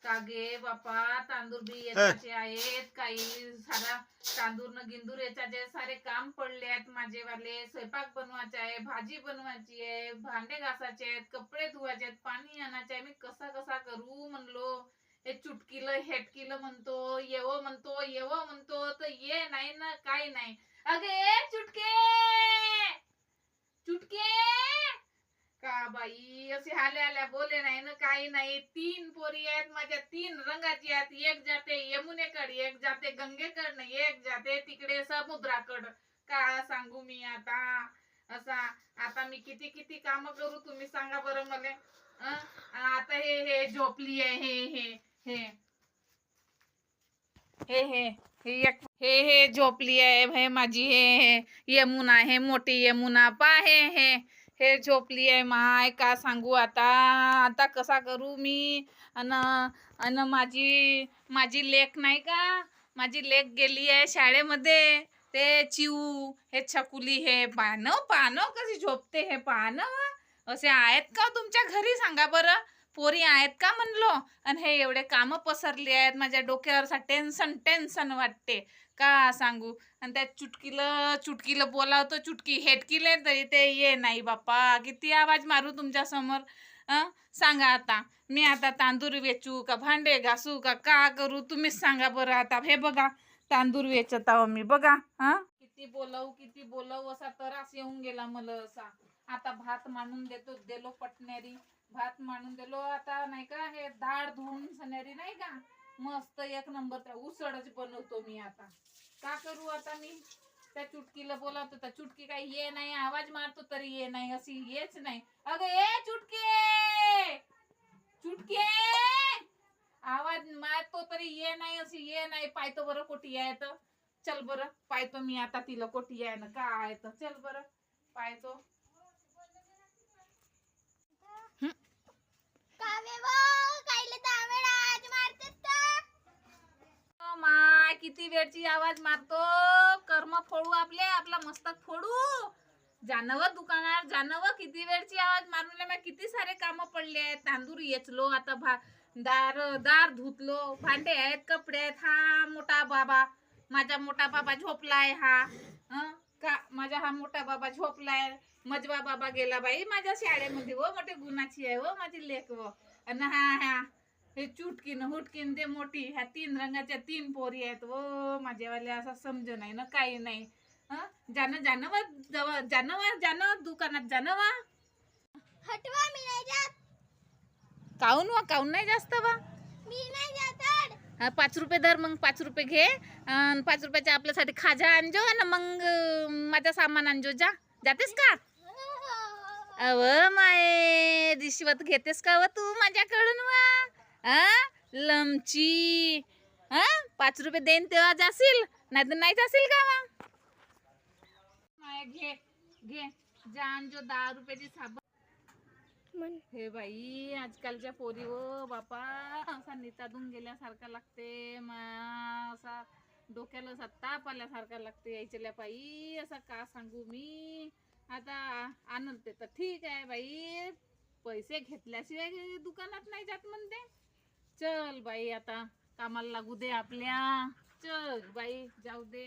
का गे बापा तांदूळ बी याचे आहेत काही सारा तांदूळ न गिंदूर याचे सारे काम पडले आहेत माझे वाले स्वयंपाक बनवायचे आहे भाजी बनवायची आहे भांडे घासायचे आहेत कपडे धुवायचे आहेत पाणी आणायचे आहे मी कसा कसा करू म्हणलो हे चुटकीलं हेटकीलं म्हणतो येवं म्हणतो तर ये नाही ना काही नाही अगे चुटके चुटके का बाई असे हाले आल्या बोले नाही ना काही नाही 3 पोरी आहेत माझ्या 3 रंगाची आहेत एक जाते यमुनेकडे एक जाते गंगेकडनं एक जाते तिकडे समुद्राकडं का सांगू मी आता असा आता मी किती किती काम करू तुम्ही सांगा बरं मला आता हे झोपली आहे हे हे झोपली आहे हे माझी हे यमुना हे मोठी यमुना पा हे झोपली आहे माय का सांगू आता कसा करू मी अन माझी लेक नाही का माझी लेक गेली आहे शाळेमध्ये ते चिऊ हे छकुली हे पानो कशी झोपते हे पानं असे आहेत का तुमच्या घरी सांगा बरं पोरी आहेत का म्हणलो आणि हे एवढे काम पसरले आहेत माझ्या डोक्यावर टेन्शन वाटते का सांगू आणि त्या चुटकीला बोलावतो चुटकी हेटकीले तरी ते ये नाही बाप्पा किती आवाज मारू तुमच्या समोर सांगा आता मी आता तांदूळ वेचू का भांडे घासू का करू तुम्हीच सांगा बरं आता हे बघा तांदूळ वेचत आहो मी बघा किती बोलावू असा त्रास येऊन गेला मला असा आता भात मांडून दिलो पटणारी भात मांडून दिलो आता नाही का हे डाळ धुवून सणारी नाही का मस्त एक नंबर त्या उसळच बनवतो मी आता का करू आता मी त्या चुटकीला बोलावतो तर चुटकी काही ये नाही आवाज मारतो तरी ये नाही अशी येच नाही अगं ए चुटके आवाज मारतो तरी ये नाही अशी ये नाही पाहतो बरं कोठी आहे तर चल बरं पाहतो मी आता तिला कोठी आहे ना का आहे तर चल बरं पाहतो माय किती वेळची आवाज मारतो कर्म फोडू आपला मस्तक फोडू जानवं दुकानात जानवं किती वेळची आवाज मारून किती सारे काम पडले आहेत तांदूळ येचलो आता दार धुतलो भांडे आहेत कपडे आहेत हा मोठा बाबा माझा मोठा बाबा झोपलाय माझा हा मोठा बाबा झोपलाय मजवा बाबा गेला बाई माझ्या शाळेमध्ये व मोठे गुणाची आहे व माझी लेक व आणि हा हे चुटकीन हुटकीन ते मोठी ह्या 3 रंगाच्या 3 पोरी आहेत व माझ्यावाल्या असं समज नाही ना काही नाही जानवर दुकानात जानवा हटवा मी नाही जात काऊन नाही जास्त वा मी नाही जात 5 रुपये दर मग 5 रुपये घे 5 रुपयाच्या आपल्यासाठी खाजा आणजो आणि मग माझा सामान आणजो जातेस का अव माय रिश्वत घेतेस का व तू माझ्याकडून वा लमची 5 रुपये देईन तेव्हा जाशील नाही तर नाही जाशील का माय घे जा आणजो 10 रुपयाची साबण हे बाई आजकालच्या पोरी व बापा असा नितादून गेल्यासारखा लागते असा डोक्याला असा ताप आल्यासारखा लागते यायच्या बाई असा का सांगू मी आता आणते तर ठीक आहे बाई पैसे घेतल्याशिवाय दुकानात नाही जात म्हणते चल बाई आता कामाला लागू दे आपल्या चल बाई जाऊ दे